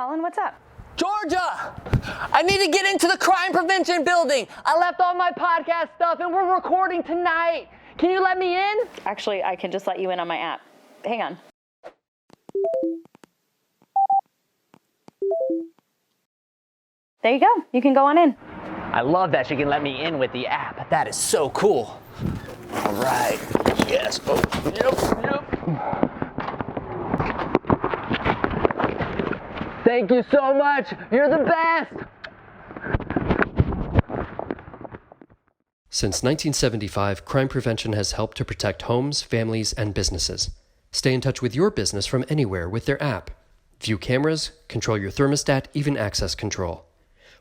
Colin, what's up? Georgia, I need to get into the crime prevention building. I left all my podcast stuff and we're recording tonight. Can you let me in? Actually, I can just let you in on my app. Hang on. There you go. You can go on in. I love that she can let me in with the app. That is so cool. All right. Yes. Oh, yep. Thank you so much. You're the best. Since 1975, crime prevention has helped to protect homes, families, and businesses. Stay in touch with your business from anywhere with their app. View cameras, control your thermostat, even access control.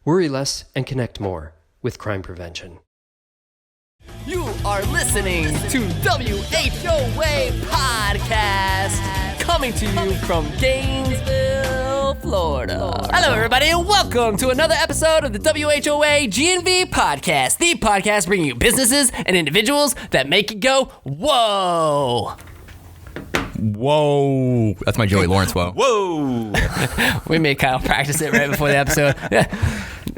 Worry less and connect more with crime prevention. You are listening to WHOA Podcast, coming to you from Gainesville, Florida. Hello, everybody, and welcome to another episode of the WHOA GNV Podcast, the podcast bringing you businesses and individuals that make you go, whoa. Whoa. That's my Joey Lawrence whoa. Whoa. We made Kyle practice it right before the episode.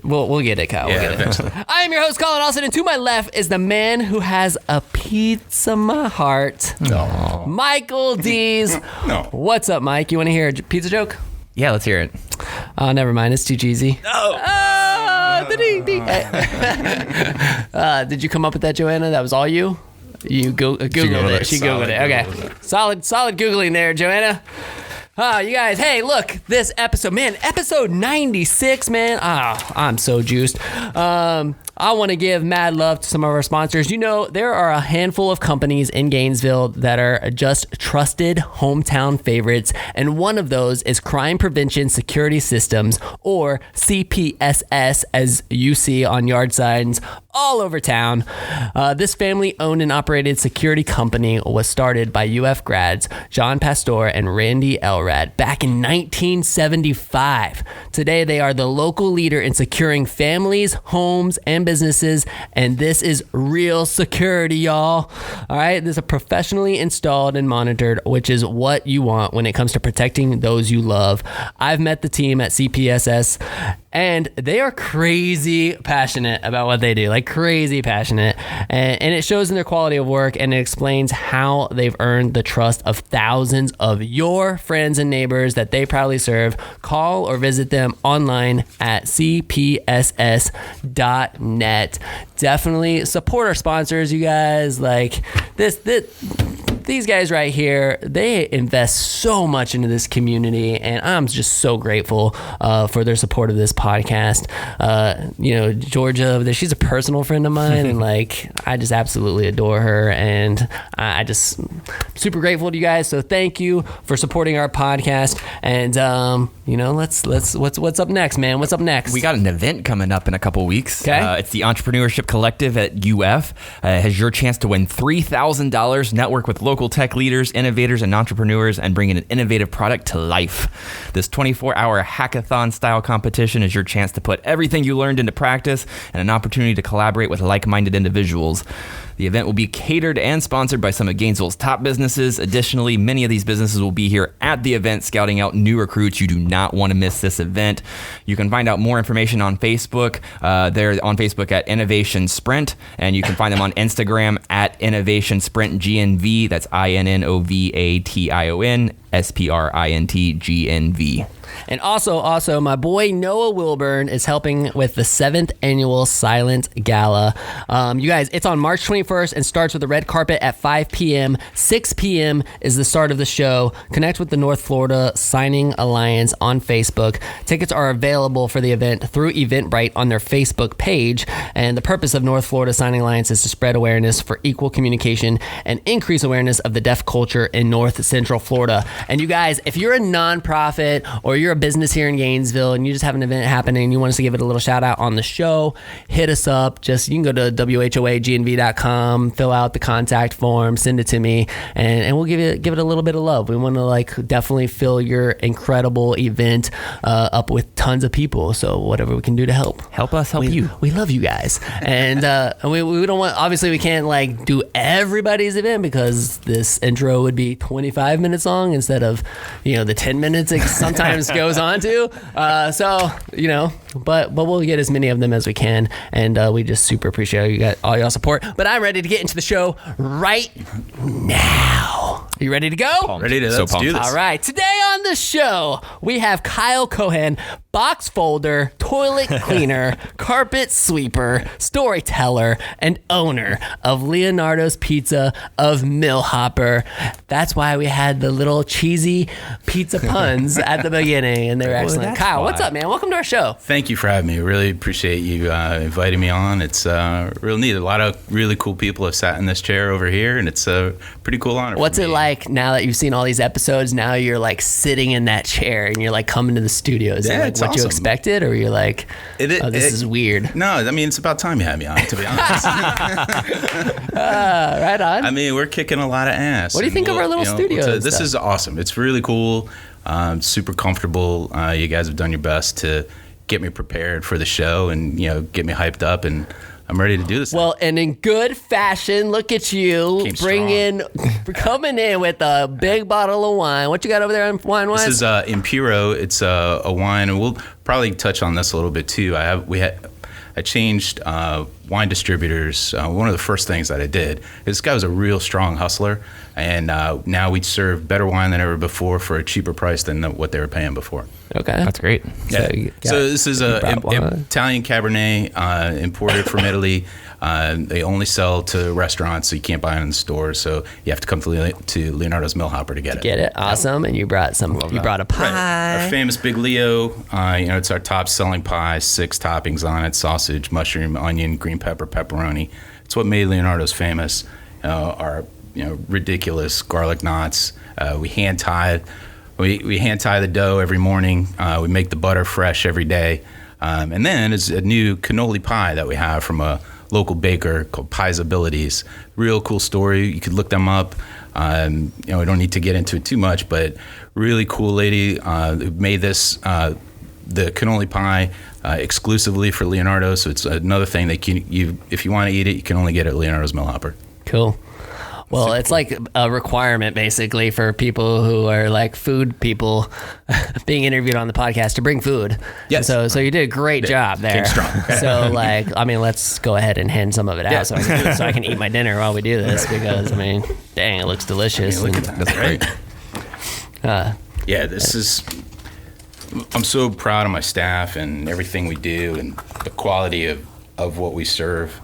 We'll get it, Kyle. We'll get it eventually. I am your host, Colin Austin, and to my left is the man who has a pizza my heart. No. Michael Dees. No. What's up, Mike? You want to hear a pizza joke? Yeah, let's hear it. Oh, never mind. It's too cheesy. No. Did you come up with that, Joanna? That was all you? You Googled it. She Googled it. Okay. Solid Googling there, Joanna. You guys, hey, look, this episode, man, episode 96, man. I'm so juiced. I want to give mad love to some of our sponsors. You know, there are a handful of companies in Gainesville that are just trusted hometown favorites, and one of those is Crime Prevention Security Systems, or CPSS, as you see on yard signs all over town. This family-owned and operated security company was started by UF grads John Pastore and Randi Elrad back in 1975. Today, they are the local leader in securing families, homes, and businesses, and this is real security, y'all. All right, this is professionally installed and monitored, which is what you want when it comes to protecting those you love. I've met the team at CPSS, and they are crazy passionate about what they do, like crazy passionate. And it shows in their quality of work, and it explains how they've earned the trust of thousands of your friends and neighbors that they proudly serve. Call or visit them online at cpss.net. Definitely support our sponsors, you guys. Like these guys right here, they invest so much into this community, and I'm just so grateful for their support of this podcast. You know, Georgia, she's a personal friend of mine, and like I just absolutely adore her, and I just super grateful to you guys. So thank you for supporting our podcast. And you know, let's what's up next, man? What's up next? We got an event coming up in a couple weeks. Okay. It's the Entrepreneurship Collective at UF. Has your chance to win $3,000, network with local tech leaders, innovators, and entrepreneurs, and bring an innovative product to life. This 24-hour hackathon-style competition is your chance to put everything you learned into practice and an opportunity to collaborate with like-minded individuals. The event will be catered and sponsored by some of Gainesville's top businesses. Additionally, many of these businesses will be here at the event scouting out new recruits. You do not want to miss this event. You can find out more information on Facebook. They're on Facebook at Innovation Sprint, and you can find them on Instagram at Innovation Sprint GNV. That's INNOVATION SPRINTGNV. And also, my boy Noah Wilburn is helping with the 7th annual Silent Gala. You guys, it's on March 21st and starts with the red carpet at 5 p.m. 6 p.m. is the start of the show. Connect with the North Florida Signing Alliance on Facebook. Tickets are available for the event through Eventbrite on their Facebook page. And the purpose of North Florida Signing Alliance is to spread awareness for equal communication and increase awareness of the deaf culture in North Central Florida. And you guys, if you're a nonprofit or you're a business here in Gainesville and you just have an event happening and you want us to give it a little shout out on the show, hit us up. You can go to WHOAGNV.com, fill out the contact form, send it to me, and we'll give it a little bit of love. We want to definitely fill your incredible event up with tons of people. So whatever we can do to help Help us help you. We love you guys. And we don't want, obviously we can't do everybody's event because this intro would be 25 minutes long instead of, the 10 minutes. Sometimes sometimes goes on to. So, but we'll get as many of them as we can. And we just super appreciate all y'all support. But I'm ready to get into the show right now. Are you ready to go? Pumped. Ready to So let's do pumped. this. All right. Today on the show, we have Kyle Cohan, box folder, toilet cleaner, carpet sweeper, storyteller, and owner of Leonardo's Pizza of Millhopper. That's why we had the little cheesy pizza puns at the beginning, and they were excellent. that's Kyle, why. what's up, man? Welcome to our show. Thank you for having me. Really appreciate you inviting me on. It's real neat. A lot of really cool people have sat in this chair over here, and it's a pretty cool honor. What's for it me. like now that you've seen all these episodes? Now you're like sitting in that chair and you're like coming to the studio. Is it Yeah, like it's what you awesome. expected, or you're like, this is weird? No, I mean, it's about time you had me on, to be honest. Right on. I mean, we're kicking a lot of ass. What do you and think of our little studio and This stuff? is awesome. It's really cool. Super comfortable. You guys have done your best to get me prepared for the show and, get me hyped up, and I'm ready to do this. Well, and in good fashion, look at you coming in with a big bottle of wine. What you got over there on wine-wise? This is Impero. It's a wine, and we'll probably touch on this a little bit too. I changed wine distributors. One of the first things that I did. This guy was a real strong hustler, and now we serve better wine than ever before for a cheaper price than what they were paying before. Okay. That's great. So this is a brought wine. Italian Cabernet imported from Italy. They only sell to restaurants, so you can't buy it in the stores. So you have to come to Leonardo's Millhopper to get it. Get it? Awesome. And you brought a pie. Our famous Big Leo, it's our top selling pie, 6 toppings on it: sausage, mushroom, onion, green pepper, pepperoni. It's what made Leonardo's famous. Our ridiculous garlic knots. We hand tie the dough every morning. We make the butter fresh every day. And then it's a new cannoli pie that we have from a local baker called Pie's Abilities. Real cool story. You could look them up. We don't need to get into it too much, but really cool lady who made this, the cannoli pie, exclusively for Leonardo. So it's another thing that if you want to eat it, you can only get it at Leonardo's Millhopper. Cool. Well, it's like a requirement basically for people who are like food people being interviewed on the podcast to bring food. Yes. So you did a great job there. Came strong. So let's go ahead and hand some of it out so I can eat my dinner while we do this, because dang, it looks delicious. Look at that. That's great. I'm so proud of my staff and everything we do and the quality of what we serve.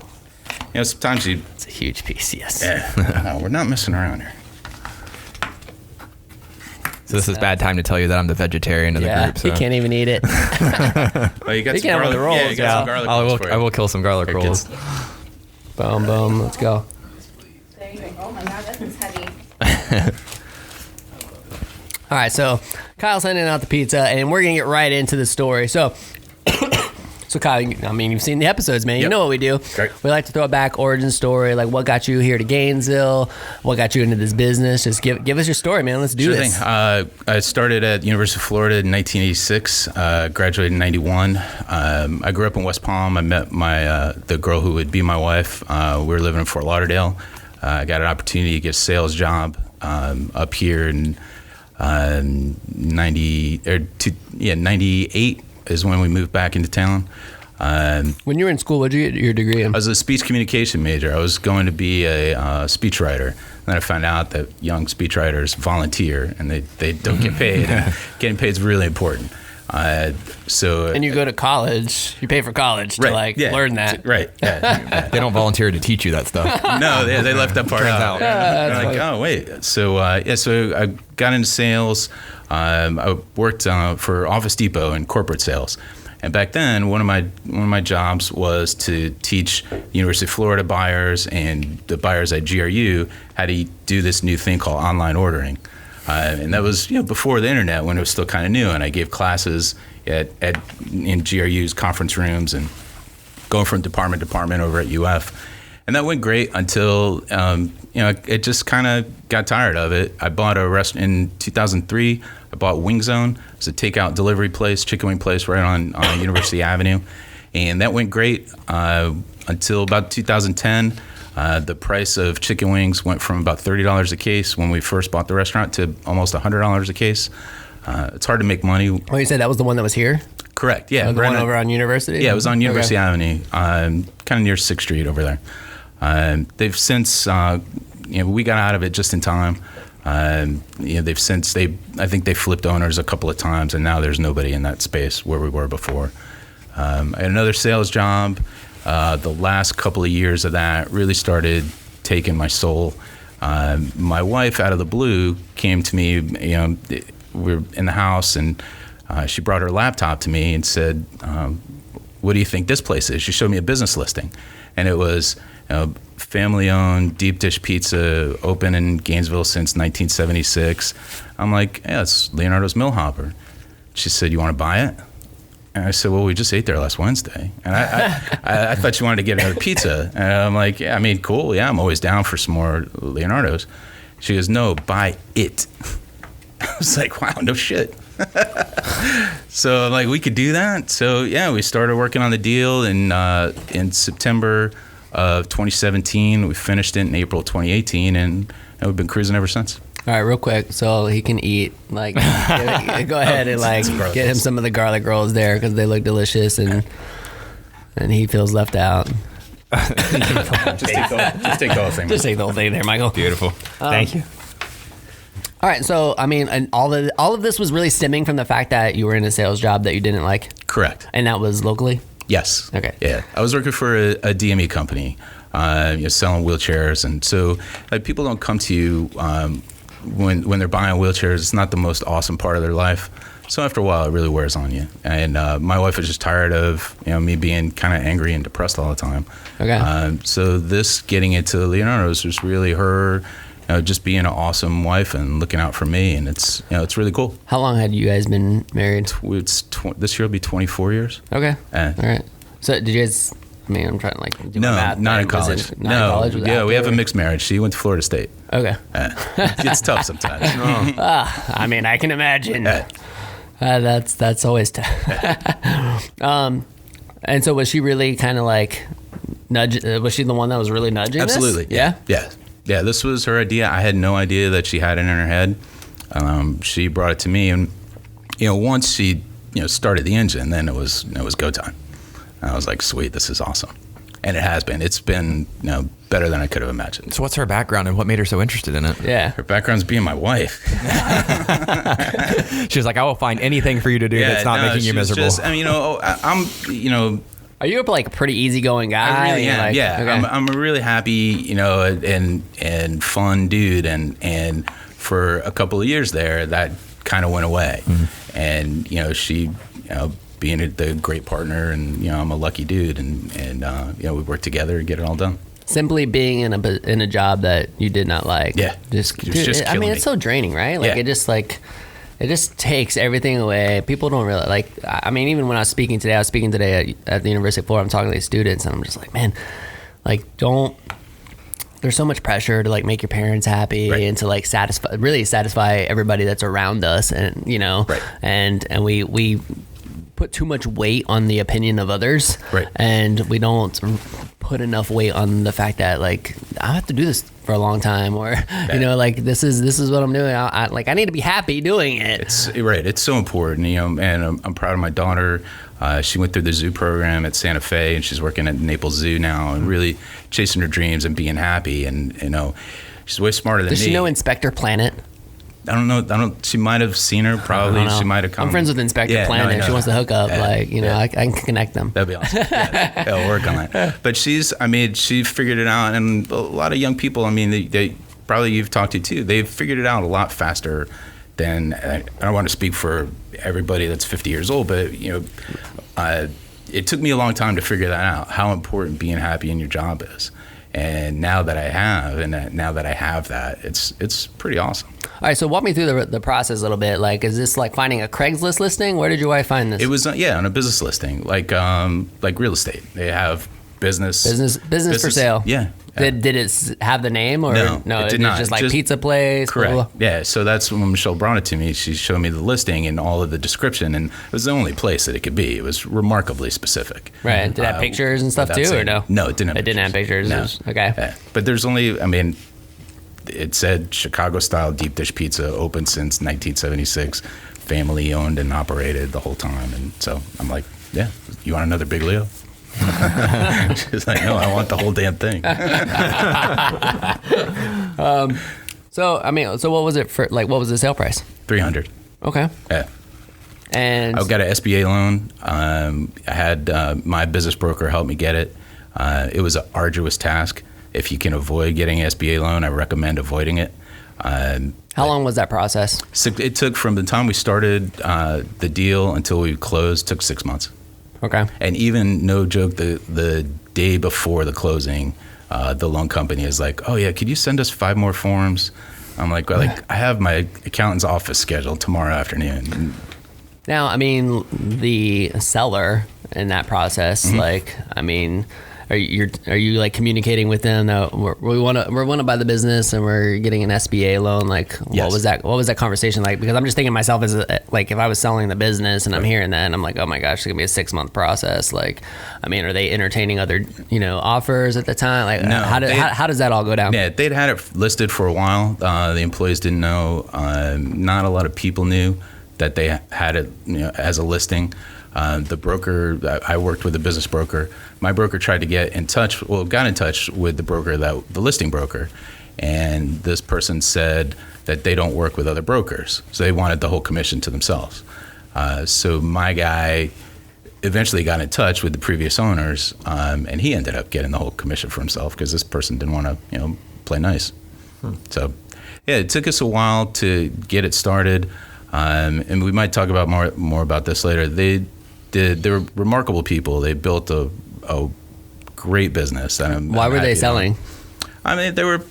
Sometimes It's a huge piece, yes. no, we're not messing around here. So this is bad time to tell you that I'm the vegetarian of the group. So he can't even eat it. Oh, you got You some can have garlic. one of the rolls, Yeah, you got some garlic rolls for you. I will kill some garlic Here, rolls. kids. Boom, boom, let's go. There you go. Oh my God, that is heavy. All right, so Kyle's sending out the pizza, and we're gonna get right into the story. So Kyle, you've seen the episodes, man. You Yep. know what we do. Great. We like to throw a back origin story, like what got you here to Gainesville, what got you into this business. Just give us your story, man. Let's do Sure this. thing. I started at University of Florida in 1986. Graduated in 91. I grew up in West Palm. I met the girl who would be my wife. We were living in Fort Lauderdale. I got an opportunity to get a sales job up here in 98 is when we moved back into town. When you were in school, what did you get your degree in? I was a speech communication major. I was going to be a speechwriter. And then I found out that young speechwriters volunteer and they don't get paid. And getting paid is really important. And you go to college, you pay for college to learn that. Right. Yeah. They don't volunteer to teach you that stuff. No, they left that part out. out. They're like, oh wait. So I got into sales. I worked for Office Depot in corporate sales, and back then one of my jobs was to teach University of Florida buyers and the buyers at GRU how to do this new thing called online ordering. And that was before the internet, when it was still kind of new, and I gave classes in GRU's conference rooms and going from department to department over at UF. And that went great until, it just kind of got tired of it. I bought a restaurant in 2003. I bought Wing Zone. It's a takeout delivery place, chicken wing place right on University Avenue. And that went great until about 2010. The price of chicken wings went from about $30 a case when we first bought the restaurant to almost $100 a case. It's hard to make money. Oh, you said that was the one that was here? Correct. Yeah. The one over on University? Yeah, it was on University Avenue, kind of near 6th Street over there. They've since, we got out of it just in time. I think they flipped owners a couple of times, and now there's nobody in that space where we were before. I had another sales job. The last couple of years of that really started taking my soul. My wife, out of the blue, came to me. We were in the house, and she brought her laptop to me and said, "What do you think this place is?" She showed me a business listing, and it was family-owned deep dish pizza, open in Gainesville since 1976. I'm like, "Yeah, it's Leonardo's Millhopper." She said, "You want to buy it?" And I said, "Well, we just ate there last Wednesday." And I thought she wanted to get another pizza. And I'm like, "Yeah, I mean, cool. Yeah, I'm always down for some more Leonardos." She goes, "No, buy it." I was like, "Wow, no shit." So I'm like, we could do that. So yeah, we started working on the deal in September of 2017. We finished it in April 2018, and we've been cruising ever since. All right, real quick, so he can eat. Go ahead and get him some of the garlic rolls there because they look delicious, and he feels left out. Just take the whole thing. Just take the whole thing there, Michael. Beautiful. Thank you. All right, so I mean, and all of this was really stemming from the fact that you were in a sales job that you didn't like. Correct. And that was locally? Yes. Okay. Yeah, I was working for a DME company, selling wheelchairs, and so people don't come to you when they're buying wheelchairs. It's not the most awesome part of their life. So after a while, it really wears on you. And my wife was just tired of me being kind of angry and depressed all the time. Okay. So this getting into Leonardos was really her. Just being an awesome wife and looking out for me, and it's really cool. How long had you guys been married? This year will be 24 years. Okay. All right. So did you guys? I mean, I'm trying to do my math. Not in college. Not in college? Yeah, we have a mixed marriage. She went to Florida State. Okay. It's tough sometimes. I mean, I can imagine. That's always tough. And so was she really kind of like was she the one that was really nudging Absolutely. This? Yeah. Yeah, this was her idea. I had no idea that she had it in her head. She brought it to me, and once she started the engine, then it was go time. I was like, sweet, this is awesome, and it has been. It's been better than I could have imagined. So what's her background and what made her so interested in it? Yeah, her background's being my wife. She was like, I will find anything for you to do that's not making you miserable. Just, I'm Are you a pretty easygoing guy? I really am. Yeah, okay. I'm a really happy, and fun dude, and for a couple of years there, that kind of went away, and she, being the great partner, and I'm a lucky dude, and we work together and get it all done. Simply being in a job that you did not like. Yeah, I mean, it's so draining, right? Like it just takes everything away. People don't really I mean, even when I was speaking today at the University of Florida, I'm talking to these students, and I'm just like, man, there's so much pressure to make your parents happy, right, and to satisfy everybody that's around us, and right, and we put too much weight on the opinion of others, right, and we don't put enough weight on the fact that I have to do this for a long time, or this is what I'm doing. I need to be happy doing it. It's right. It's so important, and I'm proud of my daughter. She went through the zoo program at Santa Fe, and she's working at Naples Zoo now, and really chasing her dreams and being happy. And she's way smarter than me. Does she know Inspector Planet? I don't know. She might have seen her. Probably she might have come. I'm friends with Inspector Planet. If she wants to hook up, I can connect them. That'd be awesome. Yeah, I'll work on that. But she figured it out, and a lot of young people. I mean, they probably you've talked to too. They've figured it out a lot faster than. I don't want to speak for everybody that's 50 years old, but it took me a long time to figure that out. How important being happy in your job is. And now that I have, that, it's pretty awesome. All right, so walk me through the process a little bit. Is this finding a Craigslist listing? Where did your wife find this? It was on a business listing, like real estate. They have business for sale. Yeah. Did it have the name or no? It did not. Just pizza place. Correct. Blah, blah. Yeah. So that's when Michelle brought it to me. She showed me the listing and all of the description, and it was the only place that it could be. It was remarkably specific. Right. Did it have pictures and stuff too, or no? No, it didn't have pictures. It didn't have pictures. No. Okay. Yeah. But there's only. It said Chicago style deep dish pizza, open since 1976. family owned and operated the whole time. And so I'm like, yeah, you want another Big Leo? She's like, no, I want the whole damn thing. So what was it for? Like, what was the sale price? $300. Okay. Yeah. And I got an SBA loan. I had my business broker help me get it. It was an arduous task. If you can avoid getting an SBA loan, I recommend avoiding it. how long was that process? It took from the time we started the deal until we closed, took 6 months. Okay. And even, no joke, the day before the closing, the loan company is like, oh yeah, could you send us 5 more forms? I'm like, I have my accountant's office scheduled tomorrow afternoon. Now, I mean, the seller in that process, like, I mean, are you like communicating with them that we want to buy the business and we're getting an SBA loan? Like, Yes. what was that conversation like? Because I'm just thinking myself as like, if I was selling the business and I'm hearing that and I'm like, oh my gosh, it's gonna be a 6-month process. Like, I mean, are they entertaining other, offers at the time? Like, No, how does that all go down? Yeah, they'd had it listed for a while. The employees didn't know. Not a lot of people knew that they had it, as a listing. The broker, I worked with a business broker. My broker tried to got in touch with the listing broker, and this person said that they don't work with other brokers, so they wanted the whole commission to themselves. So my guy eventually got in touch with the previous owners, and he ended up getting the whole commission for himself because this person didn't want to, play nice. So, yeah, it took us a while to get it started, and we might talk about more about this later. They were remarkable people. They built a great business. Why were they selling? I mean, they were.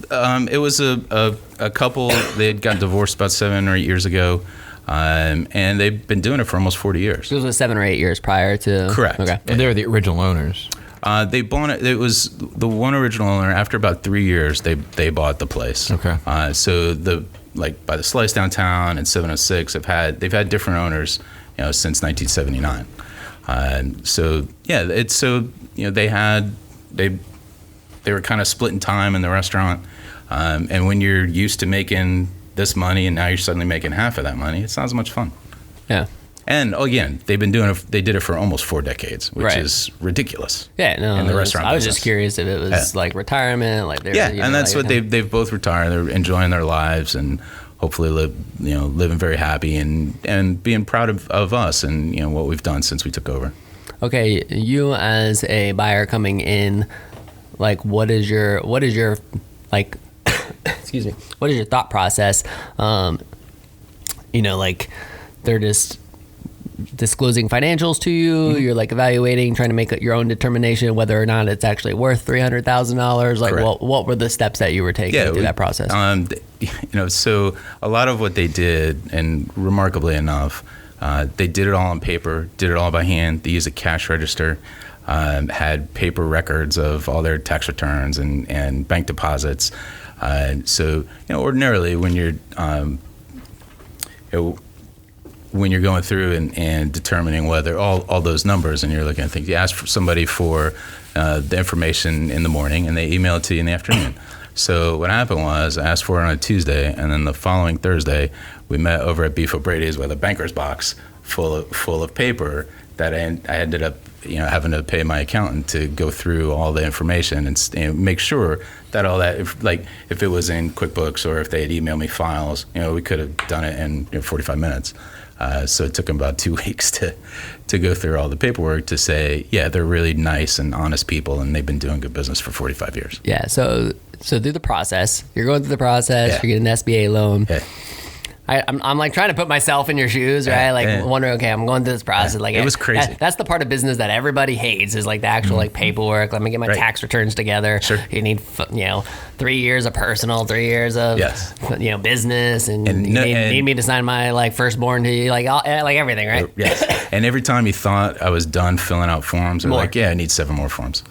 It was a couple. They had got divorced about 7 or 8 years ago, and they've been doing it for almost 40 years. This was 7 or 8 years prior to. Correct. Okay. And they were the original owners. They bought it. It was the one original owner. After about 3 years, they bought the place. Okay. So by the Slice downtown and 706, they've had different owners, since 1979. They were kind of splitting time in the restaurant, and when you're used to making this money and now you're suddenly making half of that money, it's not as much fun. Yeah. And again, they did it for almost 4 decades, which is ridiculous. Yeah, no. In the restaurant I was business. just curious if it was like retirement, like And that's what they've both retired. They're enjoying their lives and hopefully living very happy and being proud of us and what we've done since we took over. Okay, you as a buyer coming in, like what is your like excuse me, what is your thought process? Like they're just disclosing financials to you, you're like evaluating, trying to make your own determination whether or not it's actually worth $300,000. Like what were the steps that you were taking through that process? So a lot of what they did, and remarkably enough, they did it all on paper, did it all by hand. They used a cash register, had paper records of all their tax returns and bank deposits. So ordinarily when you're going through and determining whether all those numbers, and you're looking at things, you ask for somebody for the information in the morning and they email it to you in the afternoon. So what happened was I asked for it on a Tuesday, and then the following Thursday we met over at Beef O'Brady's with a banker's box full of paper that I ended up having to pay my accountant to go through all the information and make sure that all that, if it was in QuickBooks or if they had emailed me files, we could have done it in 45 minutes. So it took them about 2 weeks to go through all the paperwork to say, yeah, they're really nice and honest people, and they've been doing good business for 45 years. Yeah. So through the process, you're going through the process, you're getting an SBA loan. Yeah. I'm like trying to put myself in your shoes, right? Like wondering, okay, I'm going through this process. Like it was crazy. That's the part of business that everybody hates is like the actual like paperwork. Let me get my tax returns together. Sure. You need 3 years of personal, 3 years of business, and you need me to sign my like firstborn to you, like everything, right? Yes. And every time you thought I was done filling out forms, they're like, yeah, I need 7 more forms.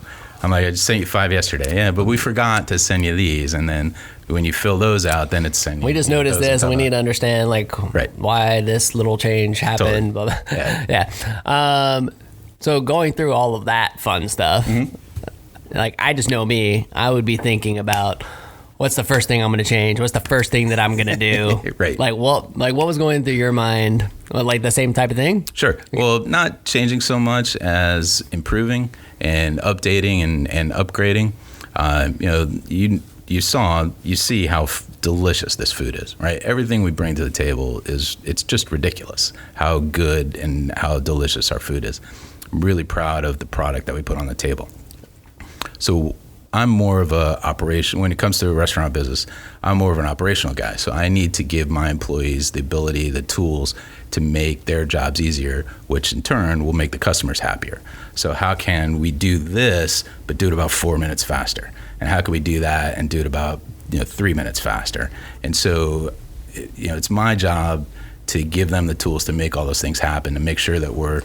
I'm like, I just sent you 5 yesterday. Yeah, but we forgot to send you these, and then when you fill those out, then it's sending. We just noticed this, and we need to understand why this little change happened. Totally. Yeah. So going through all of that fun stuff, like I just know me, I would be thinking about what's the first thing I'm going to change? What's the first thing that I'm going to do? Right. Like what was going through your mind? Like the same type of thing? Sure. Well, not changing so much as improving and updating and upgrading. You see how delicious this food is, right? Everything we bring to the table it's just ridiculous how good and how delicious our food is. I'm really proud of the product that we put on the table. So I'm more of a operation, when it comes to a restaurant business, I'm more of an operational guy. So I need to give my employees the ability, the tools to make their jobs easier, which in turn will make the customers happier. So how can we do this, but do it about 4 minutes faster? And how can we do that and do it about 3 minutes faster? And so, it's my job to give them the tools to make all those things happen, to make sure that we're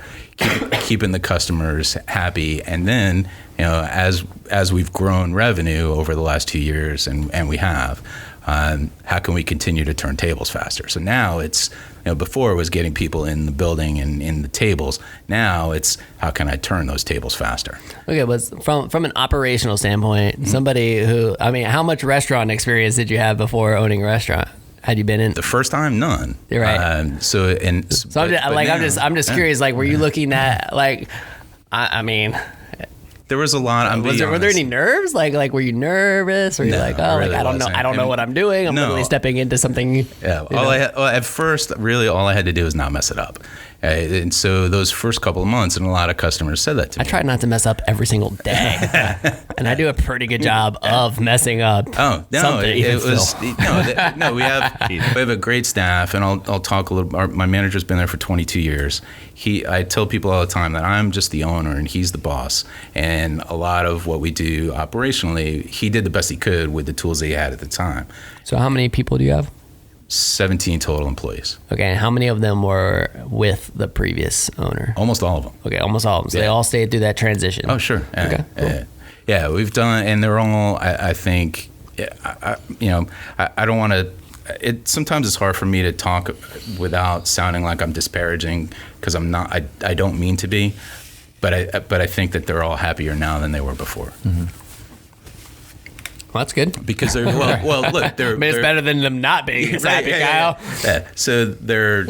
keeping the customers happy. And then, as we've grown revenue over the last 2 years, and we have, how can we continue to turn tables faster? So now it's, before it was getting people in the building and in the tables. Now it's how can I turn those tables faster? Okay, but from an operational standpoint, somebody who, how much restaurant experience did you have before owning a restaurant? Had you been in? The first time, none. You're right. I'm just curious. Like, were you looking at there was a lot. Were there any nerves? Like, were you nervous? Or you like, oh, really I don't know. I don't know what I'm doing. I'm literally stepping into something. Yeah. At first, really, all I had to do was not mess it up. And so those first couple of months, and a lot of customers said that to me. I try not to mess up every single day, and I do a pretty good job of messing up. Oh no, something. We have a great staff, and I'll talk a little. My manager's been there for 22 years. I tell people all the time that I'm just the owner and he's the boss, and a lot of what we do operationally, he did the best he could with the tools that he had at the time. So how many people do you have? 17 total employees. Okay, and how many of them were with the previous owner? Almost all of them. Okay, almost all of them. So they all stayed through that transition. Oh, sure. Okay, cool. Yeah, we've done, and they're all, I think, I don't want to, sometimes it's hard for me to talk without sounding like I'm disparaging, because I'm not, I don't mean to be, but I think that they're all happier now than they were before. Mm-hmm. Well, that's good. Because they're, look, they're... it's better than them not being happy, Kyle. Yeah. So they're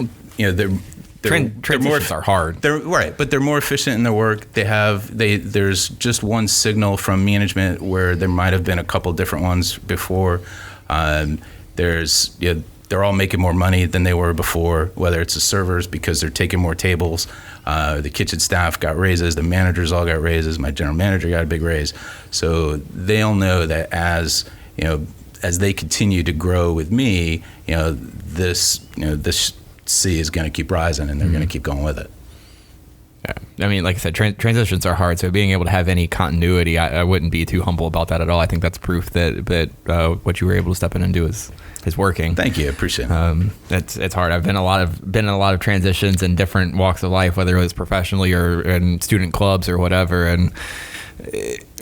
transitions are hard. They're right, but they're more efficient in their work. There's just one signal from management where there might have been a couple different ones before. They're all making more money than they were before, whether it's the servers because they're taking more tables, the kitchen staff got raises, the managers all got raises, my general manager got a big raise. So they all know that as they continue to grow with me, this sea is going to keep rising, and they're going to keep going with it. Yeah. Like I said, transitions are hard. So being able to have any continuity, I wouldn't be too humble about that at all. I think that's proof that what you were able to step in and do is working. Thank you. I appreciate it. It's hard. I've been in a lot of transitions in different walks of life, whether it was professionally or in student clubs or whatever. And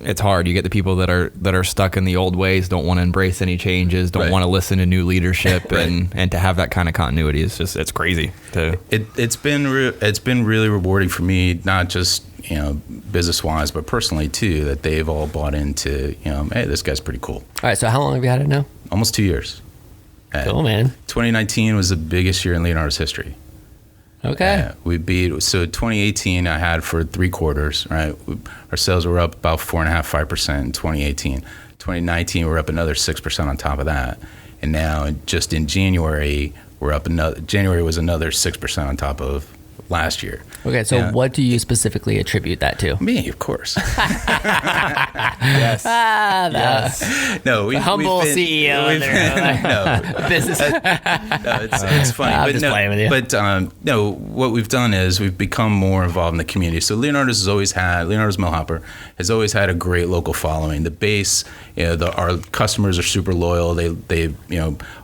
it's hard. You get the people that are stuck in the old ways, don't want to embrace any changes, don't want to listen to new leadership, right. and to have that kind of continuity is just, it's crazy. It's been really rewarding for me, not just business wise, but personally too, that they've all bought into hey, this guy's pretty cool. All right. So how long have you had it now? Almost 2 years. Cool, man. 2019 was the biggest year in Leonardo's history. Okay. We beat, so 2018 I had for 3 quarters, right? Our sales were up about 4.5-5% in 2018. 2019 we're up another 6% on top of that. And now just in January, January was another 6% on top of last year. Okay, so what do you specifically attribute that to? Me, of course. Yes. Yes. No, the humble CEO. Business. It's funny. I'm just playing with you. But what we've done is we've become more involved in the community. So Leonardos Millhopper has always had a great local following. The base, our customers are super loyal. They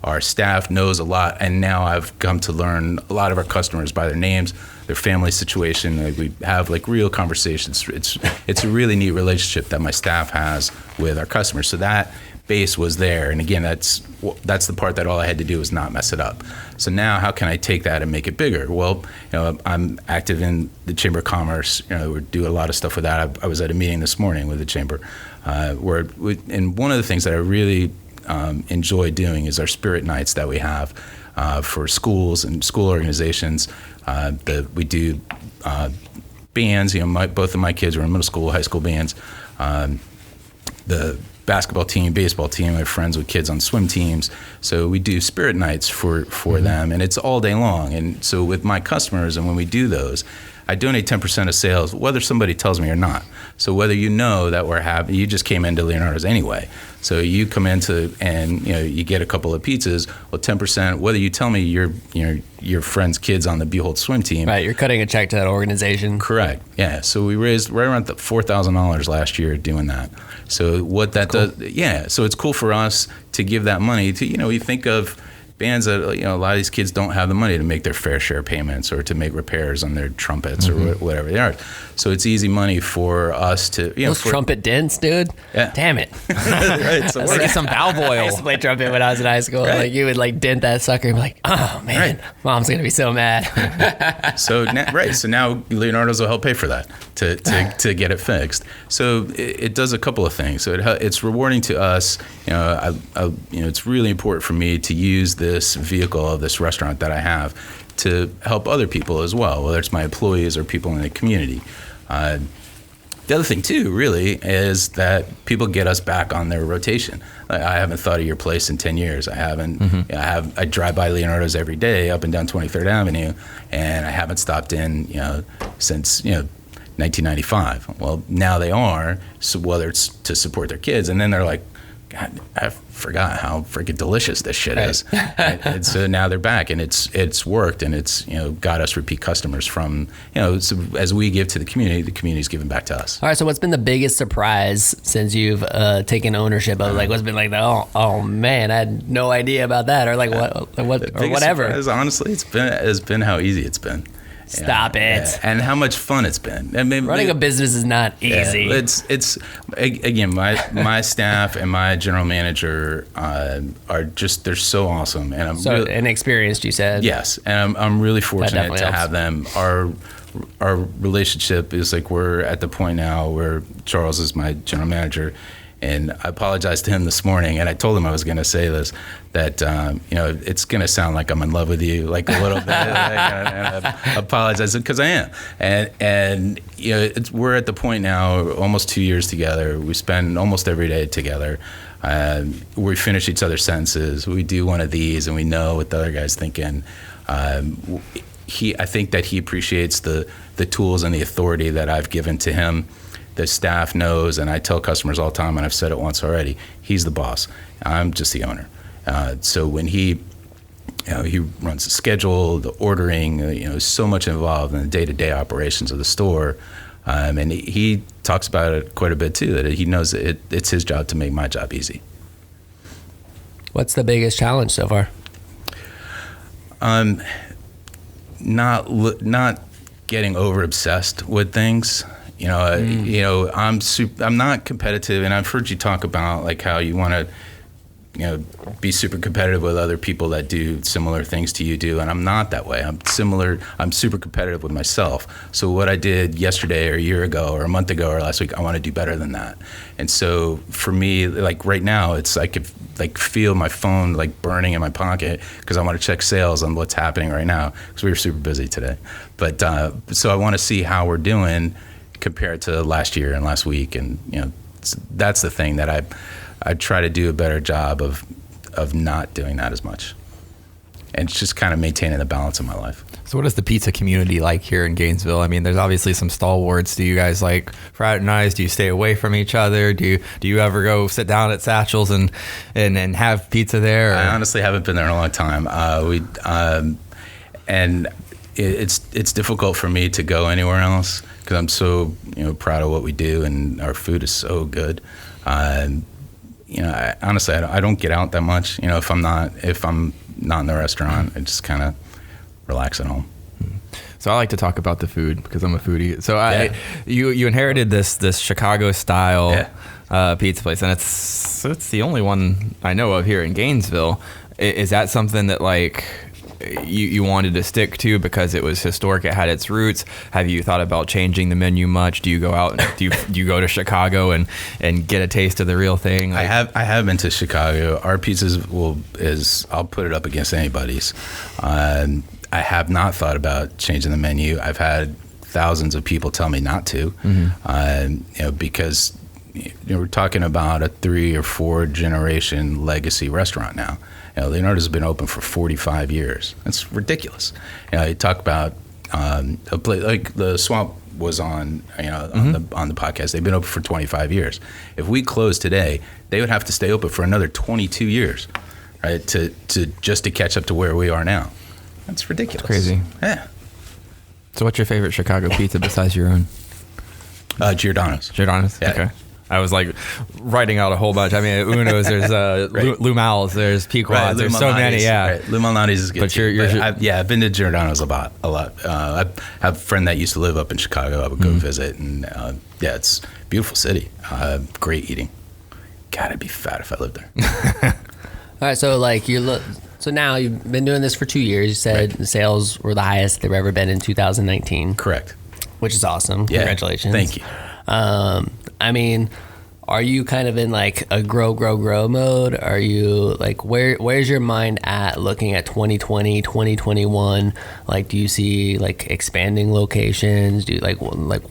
our staff knows a lot, and now I've come to learn a lot of our customers by their names, their family situation. Like, we have real conversations. It's a really neat relationship that my staff has with our customers. So that base was there, and again, that's the part that all I had to do was not mess it up. So now, how can I take that and make it bigger? Well, I'm active in the Chamber of Commerce. We do a lot of stuff with that. I was at a meeting this morning with the Chamber, and one of the things that I really enjoy doing is our spirit nights that we have for schools and school organizations. We do bands. Both of my kids are in middle school, high school bands. The basketball team, baseball team, I have friends with kids on swim teams. So we do spirit nights for them, and it's all day long. And so with my customers, and when we do those, I donate 10% of sales, whether somebody tells me or not. So whether you know that you just came into Leonardo's anyway. So you come into and you get a couple of pizzas. Well, 10%. Whether you tell me your friend's kids on the Behold swim team. Right, you're cutting a check to that organization. Correct. Yeah. So we raised right around $4,000 last year doing that. So what that does, So it's cool for us to give that money to you think of bands that a lot of these kids don't have the money to make their fair share payments or to make repairs on their trumpets or whatever they are. So it's easy money for us to those trumpet dents, dude. Yeah. Damn it. Right. So Let's get some valve I used oil. to play trumpet when I was in high school. Right. Like you would dent that sucker and be like, oh man, Mom's gonna be so mad. So now Leonardo's will help pay for that to get it fixed. So it does a couple of things. So it's rewarding to us. It's really important for me to use this vehicle of this restaurant that I have to help other people as well, whether it's my employees or people in the community. The other thing too, really, is that people get us back on their rotation. I haven't thought of your place in 10 years. I haven't. I drive by Leonardo's every day up and down 23rd Avenue, and I haven't stopped in since 1995. Well, now they are. So whether it's to support their kids, and then they're like, God, I forgot how freaking delicious this shit is. And so now they're back, and it's worked, and it's got us repeat customers from so as we give to the community's giving back to us. All right, so what's been the biggest surprise since you've taken ownership of what's been like oh man, I had no idea about that, or what or whatever. Surprise, honestly, has been how easy it's been. Stop it. Yeah. And how much fun it's been. Running a business is not easy. Yeah, it's again, my staff and my general manager are just, they're so awesome, and I'm really inexperienced, you said. Yes, and I'm really fortunate to have them. Our relationship is like, we're at the point now where Charles is my general manager. And I apologized to him this morning, and I told him I was going to say this, that, it's going to sound like I'm in love with you, like a little bit. I apologize, because I am. And we're at the point now, almost 2 years together. We spend almost every day together. We finish each other's sentences. We do one of these, and we know what the other guy's thinking. I think that he appreciates the tools and the authority that I've given to him. The staff knows, and I tell customers all the time, and I've said it once already, he's the boss. I'm just the owner. So when he runs the schedule, the ordering, so much involved in the day-to-day operations of the store. And he talks about it quite a bit too, that he knows that it's his job to make my job easy. What's the biggest challenge so far? Not getting over obsessed with things. I'm not competitive, and I've heard you talk about like how you want to, be super competitive with other people that do similar things to you do, and I'm not that way. I'm super competitive with myself. So what I did yesterday or a year ago or a month ago or last week, I want to do better than that. And so for me, like right now, I could like feel my phone like burning in my pocket because I want to check sales on what's happening right now because we were super busy today. But so I want to see how we're doing compared to last year and last week, and that's the thing that I try to do a better job of not doing that as much, and it's just kind of maintaining the balance in my life. So what is the pizza community like here in Gainesville? I mean, there's obviously some stalwarts. Do you guys like fraternize? Do you stay away from each other? Do you ever go sit down at Satchel's and have pizza there? Or? I honestly haven't been there in a long time. And it's difficult for me to go anywhere else because I'm so proud of what we do, and our food is so good. Honestly, I don't get out that much. If I'm not in the restaurant, I just kind of relax at home. So I like to talk about the food because I'm a foodie. So you inherited this Chicago style pizza place, and it's the only one I know of here in Gainesville. Is that something that like you wanted to stick to because it was historic, it had its roots? Have you thought about changing the menu much? Do you go out, do you go to Chicago and get a taste of the real thing? Like, I have been to Chicago. Our pizzas I'll put it up against anybody's. I have not thought about changing the menu. I've had thousands of people tell me not to, because we're talking about a 3 or 4 generation legacy restaurant now. Leonardo's has been open for 45 years. That's ridiculous. You talk about a place like the Swamp was on, on the podcast. They've been open for 25 years. If we close today, they would have to stay open for another 22 years, right? To catch up to where we are now. That's ridiculous. It's crazy. Yeah. So what's your favorite Chicago pizza besides your own? Giordano's. Giordano's? Yeah. Okay. I was like writing out a whole bunch. I mean, Uno's, there's Right. Lou Mal's, there's Pequod's, there's so many, yeah. Right. Lou Malnati's is good But too. you're I've been to Giordano's a lot. I have a friend that used to live up in Chicago. I would go visit, and it's a beautiful city. Great eating. God, I'd be fat if I lived there. All right, so like so now you've been doing this for 2 years. You said the sales were the highest they've ever been in 2019. Correct. Which is awesome. Yeah. Congratulations. Thank you. I mean, are you kind of in like a grow mode? Are you like, where's your mind at looking at 2020, 2021? Like, do you see like expanding locations? Do you like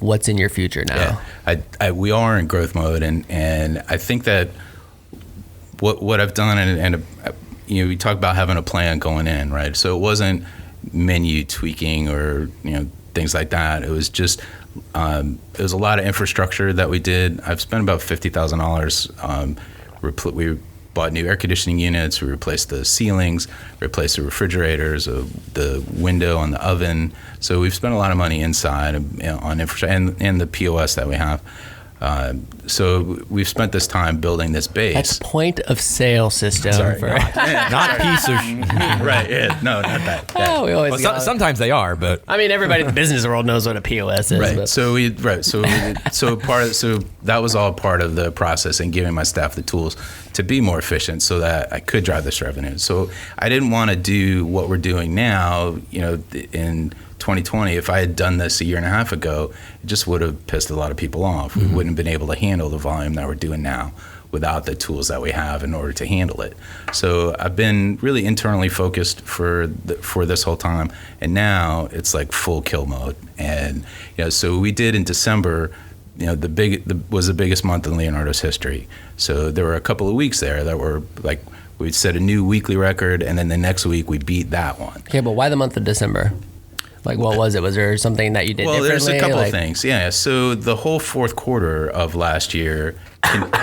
what's in your future now? Yeah, we are in growth mode, and I think that what I've done, and we talk about having a plan going in, right? So it wasn't menu tweaking or things like that. It was just it was a lot of infrastructure that we did. I've spent about $50,000. We bought new air conditioning units. We replaced the ceilings, replaced the refrigerators, the window on the oven. So we've spent a lot of money inside on infrastructure and the POS that we have. So we've spent this time building this base. That's point of sale system. Sorry, not piece of right. Yeah, no, not that. Oh, we always sometimes they are, but I mean, everybody in the business world knows what a POS is. Right. But. So that was all part of the process and giving my staff the tools to be more efficient so that I could drive this revenue. So I didn't want to do what we're doing now, in 2020. If I had done this a year and a half ago, it just would have pissed a lot of people off. We wouldn't have been able to handle the volume that we're doing now without the tools that we have in order to handle it. So I've been really internally focused for this whole time, and now it's like full kill mode. And so we did in December, was the biggest month in Leonardo's history. So there were a couple of weeks there that were like, we set a new weekly record, and then the next week we beat that one. Okay, but why the month of December? Like, what was it? Was there something that you did differently? Well, there's a couple of things. Yeah. So the whole fourth quarter of last year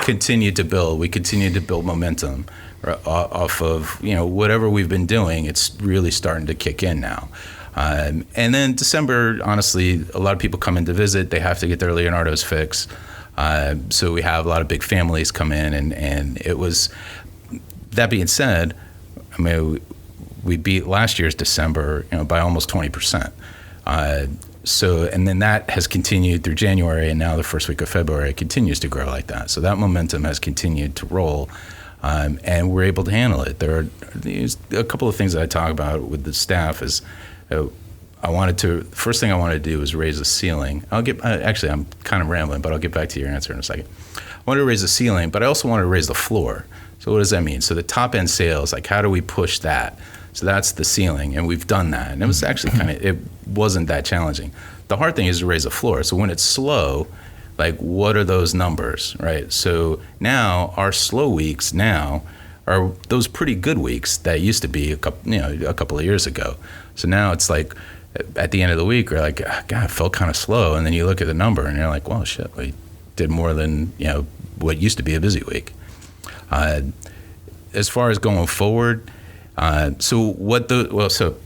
continued to build. We continued to build momentum off of, whatever we've been doing. It's really starting to kick in now. And then December, honestly, a lot of people come in to visit. They have to get their Leonardos fixed. So we have a lot of big families come in, and it was, that being said, I mean, we beat last year's December, by almost 20%. So, and then that has continued through January, and now the first week of February, it continues to grow like that. So that momentum has continued to roll, and we're able to handle it. There's a couple of things that I talk about with the staff is, first thing I wanted to do was raise the ceiling. Actually, I'm kind of rambling, but I'll get back to your answer in a second. I wanted to raise the ceiling, but I also wanted to raise the floor. So what does that mean? So the top end sales, like how do we push that? So that's the ceiling, and we've done that. And it was actually it wasn't that challenging. The hard thing is to raise the floor. So when it's slow, like what are those numbers, right? So now our slow weeks now are those pretty good weeks that used to be a couple of years ago. So now it's like at the end of the week, we're like, God, it felt kind of slow. And then you look at the number and you're like, well, shit, we did more than, what used to be a busy week. As far as going forward, so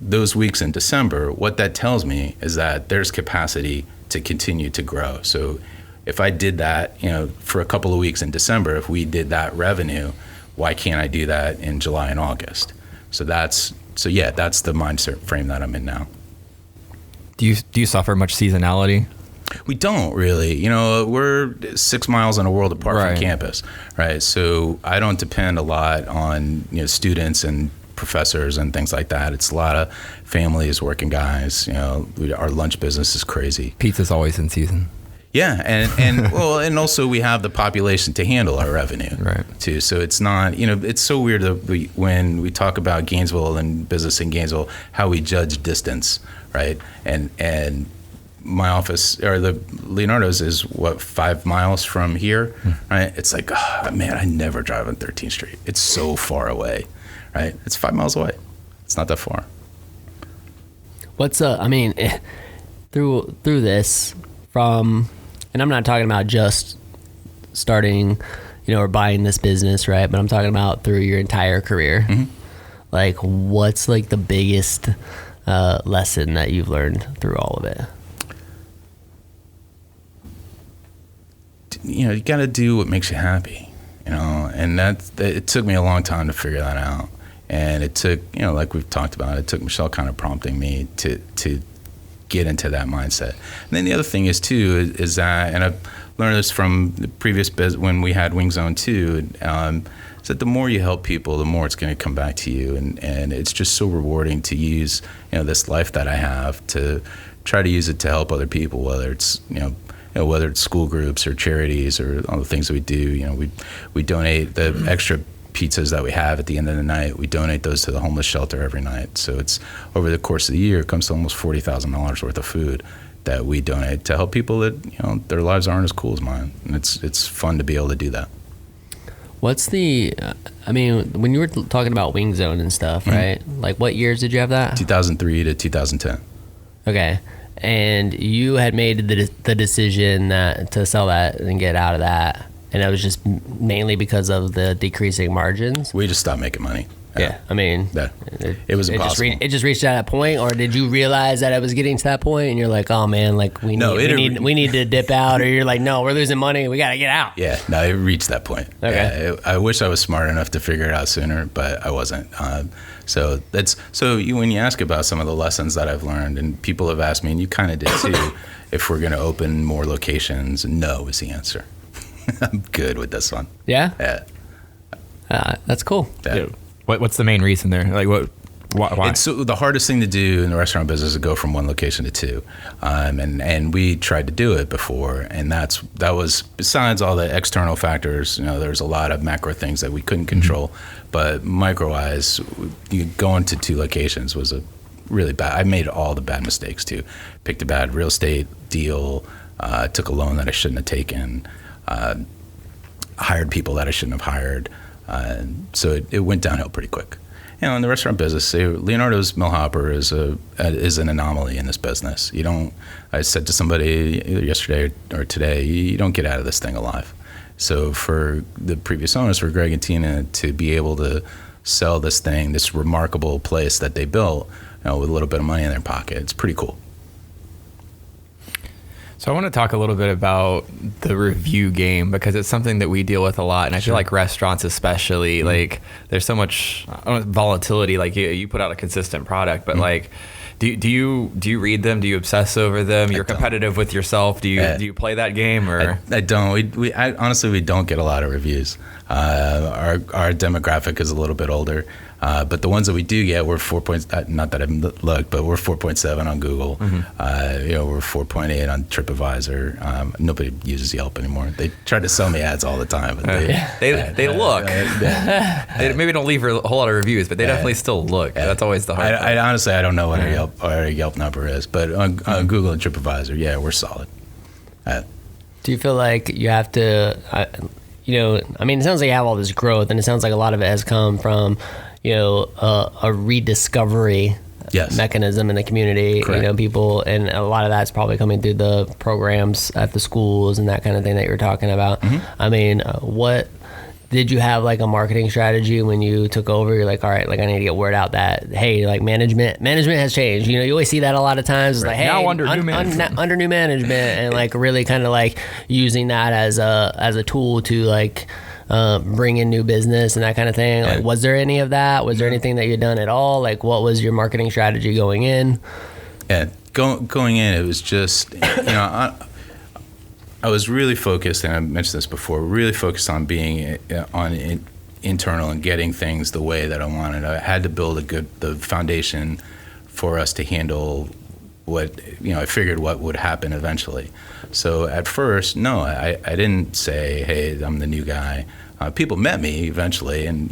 those weeks in December, what that tells me is that there's capacity to continue to grow. So if I did that, for a couple of weeks in December, if we did that revenue, why can't I do that in July and August? So that's the mindset frame that I'm in now. Do you suffer much seasonality? We don't really. We're 6 miles and a world apart from campus, right? So I don't depend a lot on students and professors and things like that. It's a lot of families, working guys. Our lunch business is crazy. Pizza's always in season. Yeah, and well, and also we have the population to handle our revenue, right? Too. So it's not, it's so weird that when we talk about Gainesville and business in Gainesville, how we judge distance, right? And my office, or the Leonardos, is 5 miles from here, right? It's like, oh, man, I never drive on 13th Street. It's so far away, right? It's 5 miles away. It's not that far. What's through this from. And I'm not talking about just starting, or buying this business, right? But I'm talking about through your entire career. Mm-hmm. Like, what's like the biggest lesson that you've learned through all of it? You got to do what makes you happy, and it took me a long time to figure that out. And it took, like we've talked about, it took Michelle kind of prompting me to get into that mindset. And then the other thing is too is that, and I've learned this from the previous when we had Wing Zone 2, is that the more you help people, the more it's going to come back to you, and it's just so rewarding to use this life that I have to try to use it to help other people, whether it's whether it's school groups or charities or all the things that we do. We donate the extra pizzas that we have at the end of the night. We donate those to the homeless shelter every night. So it's over the course of the year, it comes to almost $40,000 worth of food that we donate to help people that their lives aren't as cool as mine. And it's fun to be able to do that. What's the? When you were talking about Wing Zone and stuff, right? Like, what years did you have that? 2003 to 2010. Okay. And you had made the decision to sell that and get out of that. And that was just mainly because of the decreasing margins? We just stopped making money. Yeah, it was impossible. It just reached that point, or did you realize that it was getting to that point and you're like, oh man, like we need to dip out, or you're like, no, we're losing money, we got to get out? Yeah, no, it reached that point. Okay. I wish I was smart enough to figure it out sooner, but I wasn't. When you ask about some of the lessons that I've learned, and people have asked me, and you kind of did too, if we're going to open more locations, no is the answer. I'm good with this one. Yeah? Yeah. That's cool. Yeah. What's the main reason there? Like, why? It's the hardest thing to do in the restaurant business is go from one location to two. And we tried to do it before, and that was, besides all the external factors, there's a lot of macro things that we couldn't control, but micro-wise, going to two locations was a really bad. I made all the bad mistakes too. Picked a bad real estate deal, took a loan that I shouldn't have taken, hired people that I shouldn't have hired. So it went downhill pretty quick. In the restaurant business, Leonardo's Millhopper is an anomaly in this business. I said to somebody either yesterday or today, you don't get out of this thing alive. So for the previous owners, for Greg and Tina, to be able to sell this thing, this remarkable place that they built, with a little bit of money in their pocket, it's pretty cool. So I want to talk a little bit about the review game, because it's something that we deal with a lot, and I feel like restaurants especially, like there's so much volatility. Like you put out a consistent product, but like, do you read them? Do you obsess over them? You're competitive with yourself. Do you play that game, or? I don't. Honestly, we don't get a lot of reviews. Our demographic is a little bit older. But the ones that we do get, we're 4 points. Not that I've looked, but we're 4.7 on Google. We're 4.8 on TripAdvisor. Nobody uses Yelp anymore. They try to sell me ads all the time. But they look. They maybe don't leave a whole lot of reviews, but they definitely still look. That's always the hard part. I honestly, I don't know what our Yelp number is, but on Google and TripAdvisor, we're solid. Do you feel like you have to? It sounds like you have all this growth, and it sounds like a lot of it has come from, a rediscovery mechanism in the community. Correct. People, and a lot of that's probably coming through the programs at the schools and that kind of thing that you were talking about. What did you have, like a marketing strategy when you took over? You're like, all right, like I need to get word out that, hey, like management has changed. You always see that a lot of times. It's like, hey, now under new management, and like really kind of like using that as a tool to like bring in new business and that kind of thing. Like, was there any of that? Was there anything that you'd done at all? Like, what was your marketing strategy going in? Yeah, going in, it was just, I was really focused, and I mentioned this before, really focused on being internal and getting things the way that I wanted. I had to build the foundation for us to handle what, I figured what would happen eventually. So at first, no, I didn't say, hey, I'm the new guy. People met me eventually and,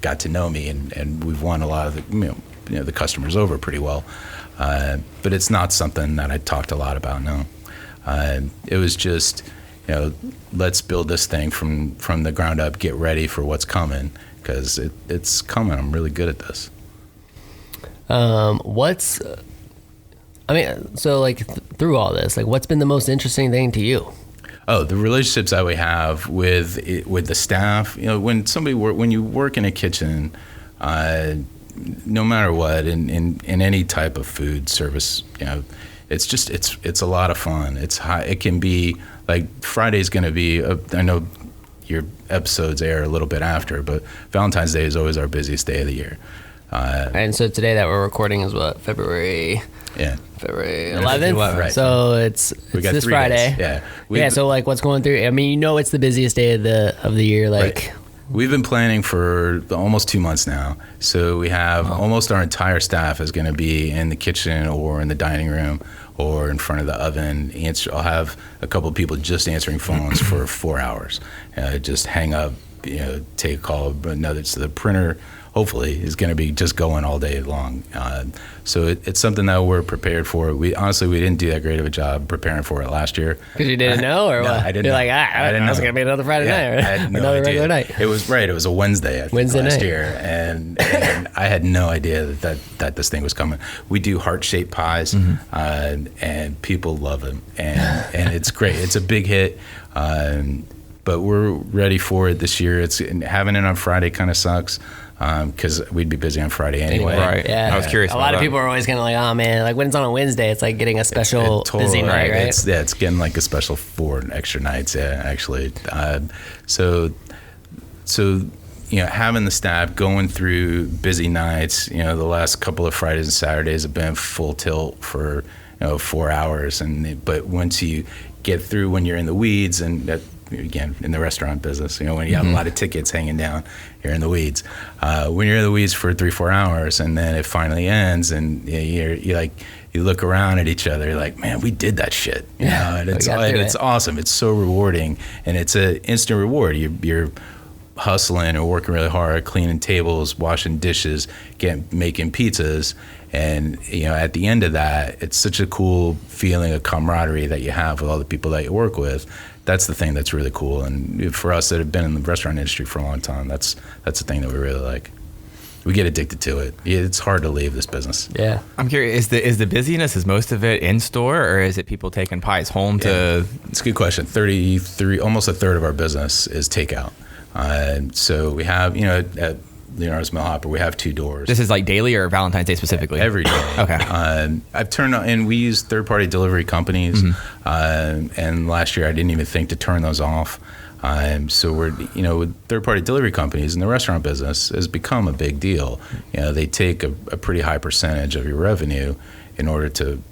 got to know me, and we've won a lot of the customers over pretty well. But it's not something that I talked a lot about, no. It was just, let's build this thing from the ground up, get ready for what's coming, because it's coming. I'm really good at this. Through all this, what's been the most interesting thing to you? Oh, the relationships that we have with the staff. When you work in a kitchen, no matter what, in any type of food service, it's a lot of fun. It's high. It can be like Friday's going to be. I know your episodes air a little bit after, but Valentine's Day is always our busiest day of the year. And so today that we're recording is what, February 11th. Right. So it's this Friday. Days. Yeah. So what's going through? I mean, it's the busiest day of the year. Right. We've been planning for almost 2 months now. So we have almost our entire staff is going to be in the kitchen or in the dining room or in front of the oven. I'll have a couple of people just answering phones for 4 hours. Just hang up, take a call. So the printer, hopefully, is going to be just going all day long. So it's something that we're prepared for. We didn't do that great of a job preparing for it last year. Because you didn't know, or no, what? I didn't. You're know. like, I didn't know. It's going to be another Friday night, right? I had no another idea. regular night. It was right. It was a Wednesday. I think, last year, and I had no idea that this thing was coming. We do heart-shaped pies, and people love them, and it's great. It's a big hit. But we're ready for it this year. Having it on Friday kind of sucks. Because we'd be busy on Friday anyway. Right. Yeah. I was curious. A lot of people are always kind of like, oh man, when it's on a Wednesday, it's like getting a special busy night, right? It's getting like a special 4 extra nights. Yeah, actually. So having the staff going through busy nights. The last couple of Fridays and Saturdays have been full tilt for 4 hours, but once you get through, when you're in the weeds and that. Again, in the restaurant business, when you have a lot of tickets hanging down, you're in the weeds. When you're in the weeds for 3-4 hours, and then it finally ends, and you look around at each other, you're like, man, we did that shit. And it's awesome. It's so rewarding, and it's an instant reward. You're hustling or working really hard, cleaning tables, washing dishes, making pizzas, and at the end of that, it's such a cool feeling of camaraderie that you have with all the people that you work with. That's the thing that's really cool, and for us that have been in the restaurant industry for a long time, that's the thing that we really like. We get addicted to it. It's hard to leave this business. Yeah. I'm curious, is the busyness, is most of it in store, or is it people taking pies home to? It's a good question. 33, almost a third of our business is takeout. So we have, at Leonardo's Millhopper, we have 2 doors. This is like daily or Valentine's Day specifically? Every day. Okay. I've turned on, and we use third-party delivery companies. And last year I didn't even think to turn those off. So we're, with third-party delivery companies in the restaurant business has become a big deal. They take a pretty high percentage of your revenue in order to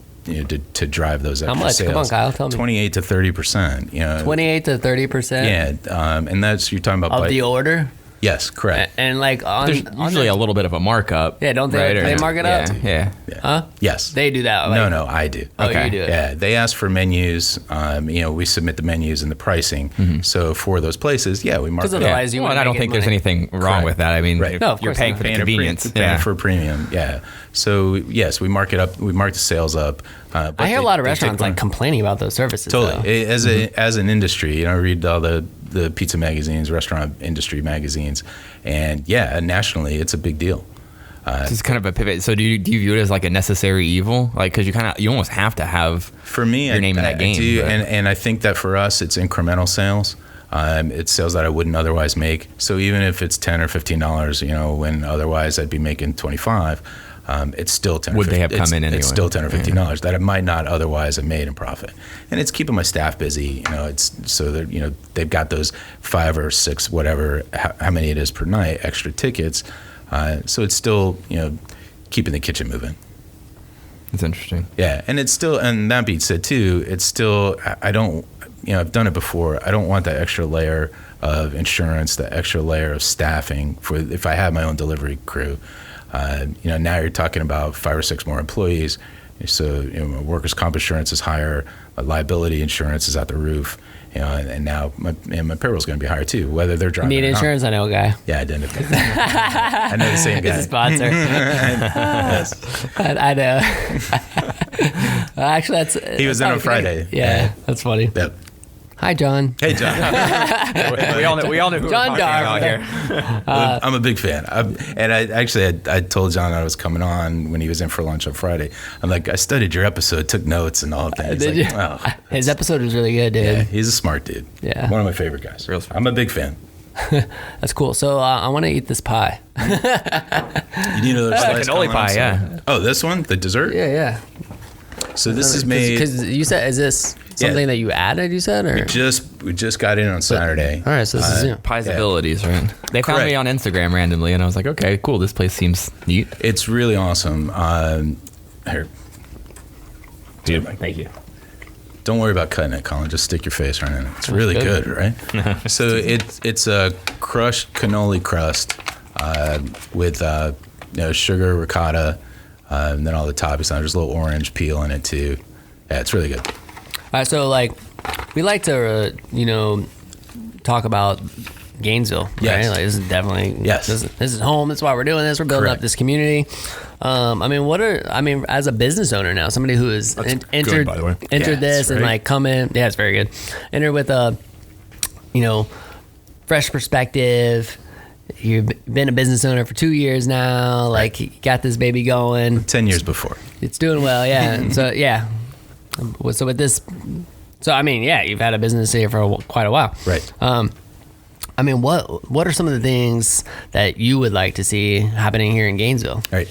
drive those extra sales. How much? Come on, Kyle, tell me. 28 to 30%. 28 to 30%? Yeah, and that's, you're talking about... Of the order? Yes, correct. And there's usually a little bit of a markup. Yeah, don't they? Right? They mark it up? Yeah. Huh? Yes. They do that? No, I do. Oh, Okay. you do it? Yeah, they ask for menus. We submit the menus and the pricing. So for those places, we mark Because it up. otherwise you Well, and I don't think there's anything wrong Correct. with that. I mean, Right. if No, of you're course paying not. for the convenience. Paying for premium, yeah. So yes, we mark it up. We mark the sales up. But I hear a lot of they restaurants take complaining about those services. totally. Though. As an industry, I read all the pizza magazines, restaurant industry magazines, and nationally, it's a big deal. This is kind of a pivot. So do you view it as like a necessary evil? Like, because you almost have to have for me your name in that game. I do, and I think that for us, it's incremental sales. It's sales that I wouldn't otherwise make. So even if it's $10 or $15, when otherwise I'd be making $25. It's still $10. Would they have come in anyway? It's still $10 or $15 that I might not otherwise have made in profit, and it's keeping my staff busy. It's so that they've got those 5 or 6, whatever, how many it is per night, extra tickets. So it's still keeping the kitchen moving. It's interesting. Yeah, and it's still, and that being said too, it's still, I don't, I've done it before. I don't want that extra layer of insurance, the extra layer of staffing for if I had my own delivery crew. Now you're talking about 5 or 6 more employees. So, workers' comp insurance is higher, liability insurance is at the roof, and now my payroll's going to be higher too, whether they're driving. You need insurance? I know a guy. Yeah, I didn't. I know the same guy. He's a sponsor. Yes. I know. Actually, he was in on Friday. Yeah, that's funny. Yep. Hi, John. Hey, John. we all know who John we're talking about here. I'm a big fan. I told John I was coming on when he was in for lunch on Friday. I'm like, I studied your episode, took notes and all of that. Did like, you? Oh, his episode was really good, dude. yeah, he's a smart dude. Yeah. One of my favorite guys. Real smart. I'm a big fan. That's cool. So I want to eat this pie. You need another slice? Cannoli pie, yeah. Oh, this one? The dessert? Yeah. So this is made... Because you said, is this something that you added, you said? Or? We just got in on Saturday. All right, so this is new. Pie's abilities, right? They found Correct. me on Instagram randomly, and I was like, okay, cool. This place seems neat. It's really awesome. Here. Thank you. Don't worry about cutting it, Colin. Just stick your face right in it. It's really good, right? So it's a crushed cannoli crust with sugar, ricotta, and then all the toppings. There's a little orange peel in it too. Yeah, it's really good. All right, so we like to talk about Gainesville, right? Yes. Like, this is definitely Yes. This is home. That's why we're doing this. We're building Correct. up this community. As a business owner now, somebody who has entered by the way. entered Yeah, this it's and great. come in. Yeah, it's very good. Enter with a fresh perspective. You've been a business owner for 2 years now. Like, you got this baby going. 10 years before. It's doing well, yeah. And so, yeah. So with this, you've had a business here for quite a while. Right. What are some of the things that you would like to see happening here in Gainesville? Right.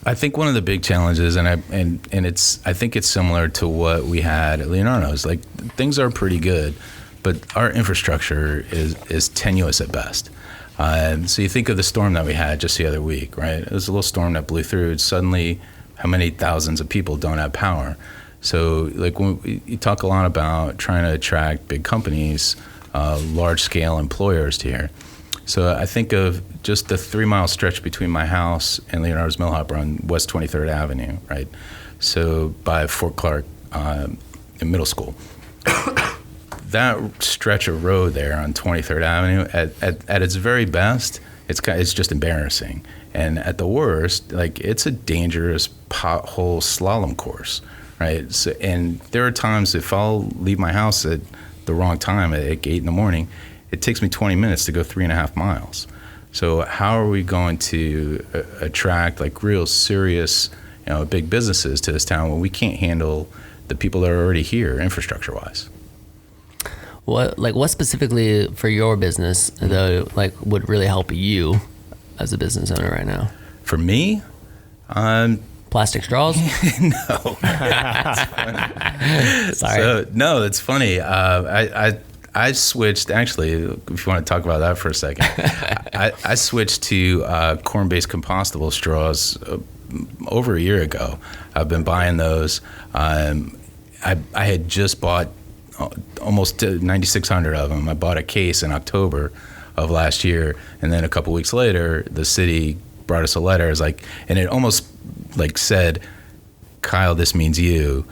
I think one of the big challenges, I think it's similar to what we had at Leonardos. Like, things are pretty good, but our infrastructure is tenuous at best. So you think of the storm that we had just the other week, right? It was a little storm that blew through. Suddenly, how many thousands of people don't have power? So, like, when you talk a lot about trying to attract big companies, large-scale employers to here. So I think of just the 3-mile stretch between my house and Leonardo's Millhopper on West 23rd Avenue, right? So by Fort Clark in middle school. That stretch of road there on 23rd Avenue, at its very best, it's just embarrassing. And at the worst, like, it's a dangerous pothole slalom course, right? So, and there are times if I'll leave my house at the wrong time at 8 in the morning, it takes me 20 minutes to go 3.5 miles. So how are we going to attract like real serious, big businesses to this town when we can't handle the people that are already here infrastructure-wise? What specifically for your business though, like, would really help you as a business owner right now? For me, Plastic straws? no. That's funny. Sorry. So, no, it's funny. I switched, actually, if you want to talk about that for a second, I switched to corn-based compostable straws over a year ago. I've been buying those. I had just bought almost 9,600 of them. I bought a case in October of last year, and then a couple weeks later, the city brought us a letter. It was like, and it almost like said, Kyle, this means you.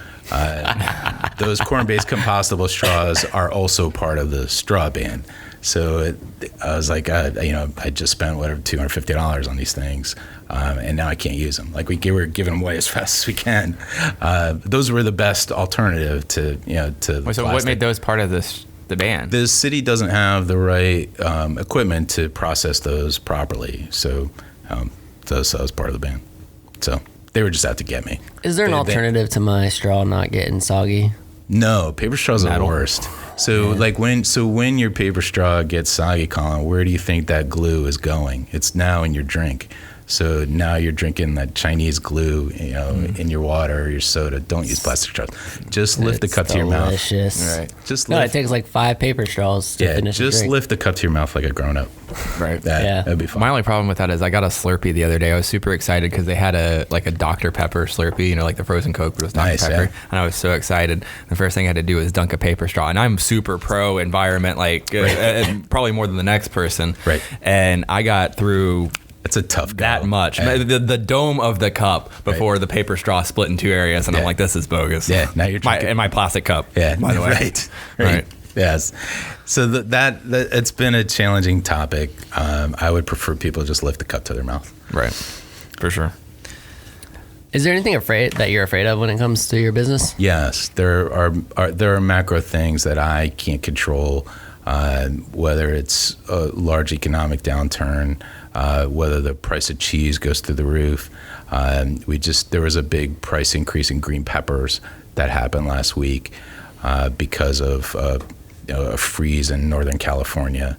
Those corn-based compostable straws are also part of the straw ban. So I was like, I just spent whatever $250 on these things, and now I can't use them. Like, we're giving them away as fast as we can. Those were the best alternative to So plastic. what made those part of the ban? The city doesn't have the right equipment to process those properly, so that was part of the ban. So they were just out to get me. Is there an alternative to my straw not getting soggy? No, paper straws are the worst. So when your paper straw gets soggy, Colin, where do you think that glue is going? It's now in your drink. So now you're drinking that Chinese glue, in your water or your soda. Don't use plastic straws. Just lift the cup to your mouth. Delicious. Right. Just No, it takes like 5 paper straws to finish a just drink. lift the cup to your mouth like a grown up. Right. That'd be fun. My only problem with that is I got a Slurpee the other day. I was super excited because they had a Dr. Pepper Slurpee, like the frozen Coke, but it was Dr. Nice, Pepper. yeah. And I was so excited. The first thing I had to do was dunk a paper straw. And I'm super pro environment, probably more than the next person. Right. And I got through It's a tough go. that much. Yeah. The dome of the cup before the paper straw split in 2 areas. And I'm like, this is bogus. Yeah, now you're drinking. in my plastic cup, Yeah, by the way. Right. Yes. So that it's been a challenging topic. I would prefer people just lift the cup to their mouth. Right. For sure. Is there anything that you're afraid of when it comes to your business? Yes, there are macro things that I can't control, whether it's a large economic downturn, whether the price of cheese goes through the roof. There was a big price increase in green peppers that happened last week because of a freeze in Northern California.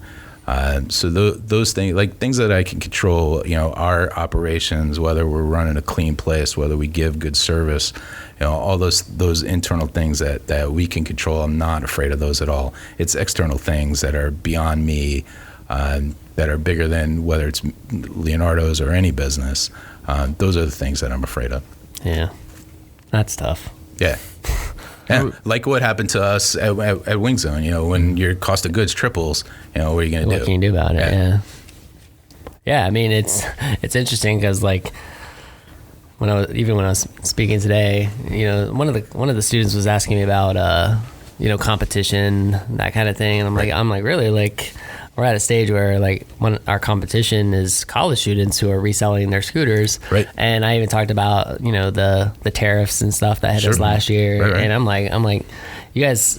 So those things, like things that I can control, our operations, whether we're running a clean place, whether we give good service, all those internal things that we can control. I'm not afraid of those at all. It's external things that are beyond me, that are bigger than whether it's Leonardos or any business. Those are the things that I'm afraid of. Yeah, that's tough. Yeah. Yeah, like what happened to us at Wing Zone, when your cost of goods triples, what are you going to do? What can you do about it? Yeah. Yeah, I mean, it's interesting because when I was speaking today, one of the students was asking me about competition, that kind of thing, and I'm like really, we're at a stage where when our competition is college students who are reselling their scooters, right? And I even talked about the tariffs and stuff that hit us last year, right. And I'm like, you guys,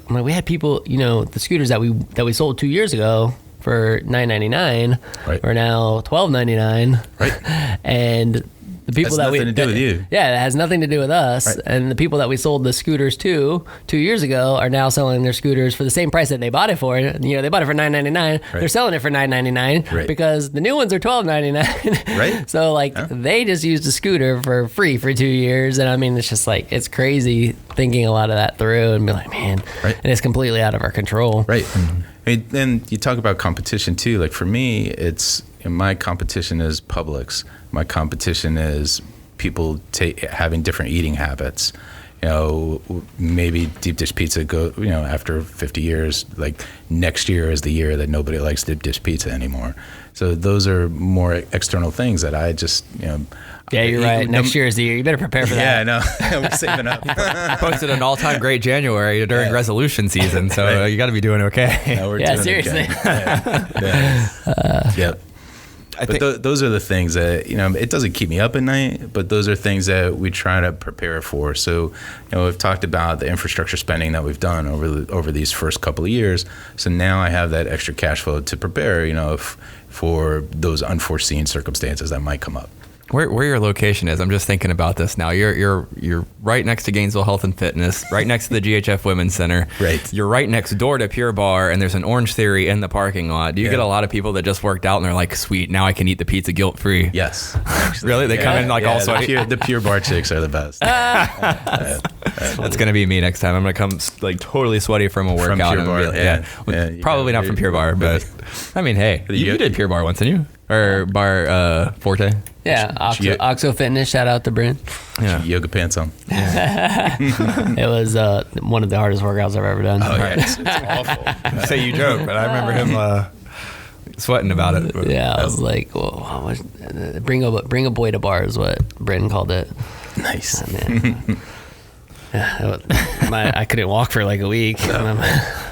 we had people, the scooters that we sold 2 years ago for $9.99, right, are now $12.99, right, and the people that nothing to do with you. Yeah, it has nothing to do with us. Right. And the people that we sold the scooters to 2 years ago are now selling their scooters for the same price that they bought it for. They bought it for $9.99. Right. They're selling it for $9.99 right, because the new ones are $12.99. Right. So they just used a scooter for free for 2 years, and I mean, it's just it's crazy thinking a lot of that through and be like, man, right, and it's completely out of our control. Right. Mm-hmm. And you talk about competition too. Like for me, my competition is Publix. My competition is people having different eating habits. Maybe deep dish pizza after 50 years, next year is the year that nobody likes deep dish pizza anymore. So those are more external things that I just, Yeah, you're right. Next year is the year. You better prepare for that. Yeah, I know. We're saving up. Posted an all-time great January during resolution season, so Right. You got to be doing okay. No, we're Yeah, doing seriously. Okay. Yep. But those are the things that, it doesn't keep me up at night, but those are things that we try to prepare for. So, we've talked about the infrastructure spending that we've done over these first couple of years. So now I have that extra cash flow to prepare, for those unforeseen circumstances that might come up. Where your location is, I'm just thinking about this now. You're right next to Gainesville Health and Fitness, right next to the GHF Women's Center. Right. You're right next door to Pure Bar, and there's an Orange Theory in the parking lot. Do you get a lot of people that just worked out and they're like, sweet, now I can eat the pizza guilt-free? Yes. Really? They come in all sweaty? The Pure Bar chicks are the best. That's going to be me next time. I'm going to come totally sweaty from a workout. Pure Bar, Well, probably not from Pure Bar, but I mean, hey, you did Pure Bar once, didn't you? Or Bar Forte? Yeah, Oxo Fitness, shout out to Brent. Yeah. Yoga pants on. It was one of the hardest workouts I've ever done. Oh, yeah. It's awful. You say you joke, but I remember him sweating about it. But, yeah, I was like, well, bring a boy to bar is what Brenton called it. Nice. Man. Yeah, I couldn't walk for a week.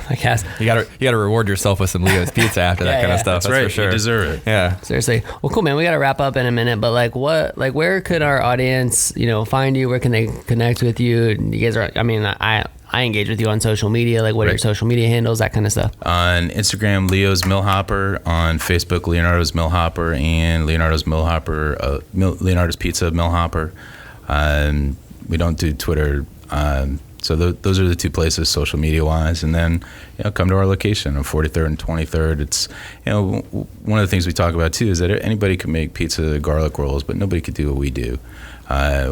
My cast. You gotta reward yourself with some Leo's pizza after that kind of stuff. That's right. For sure. You deserve it. Yeah. Seriously. Well, cool, man. We gotta wrap up in a minute, but where could our audience, find you? Where can they connect with you? You guys are. I mean, I engage with you on social media. What are your social media handles? That kind of stuff. On Instagram, Leo's Millhopper. On Facebook, Leonardo's Millhopper and Leonardo's Millhopper, Leonardo's Pizza Millhopper. We don't do Twitter. So those are the two places, social media wise, and then come to our location on 43rd and 23rd. It's one of the things we talk about too is that anybody can make pizza garlic rolls, but nobody could do what we do.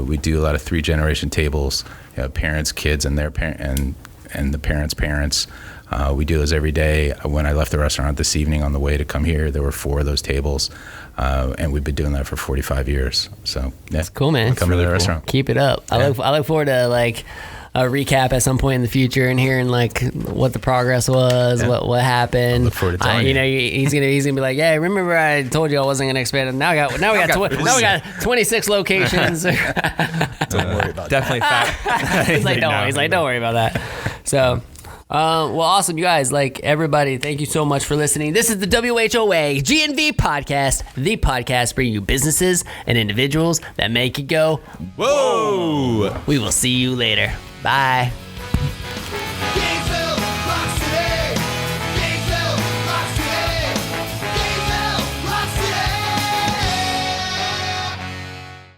We do a lot of 3-generation tables, parents, kids, and their and the parents' parents. We do those every day. When I left the restaurant this evening on the way to come here, there were 4 of those tables, and we've been doing that for 45 years. So that's cool, man. Come to the restaurant. Keep it up. I look forward to like a recap at some point in the future and hearing like what the progress was, what happened. I look forward to telling you. He's gonna be like, yeah, remember I told you I wasn't gonna expand it. Now we got 26 locations. Don't worry about definitely that. He's like, don't worry about that. So. Well, awesome, you guys. Like everybody, thank you so much for listening. This is the WHOA GNV Podcast, the podcast bringing you businesses and individuals that make you go, whoa! We will see you later. Bye.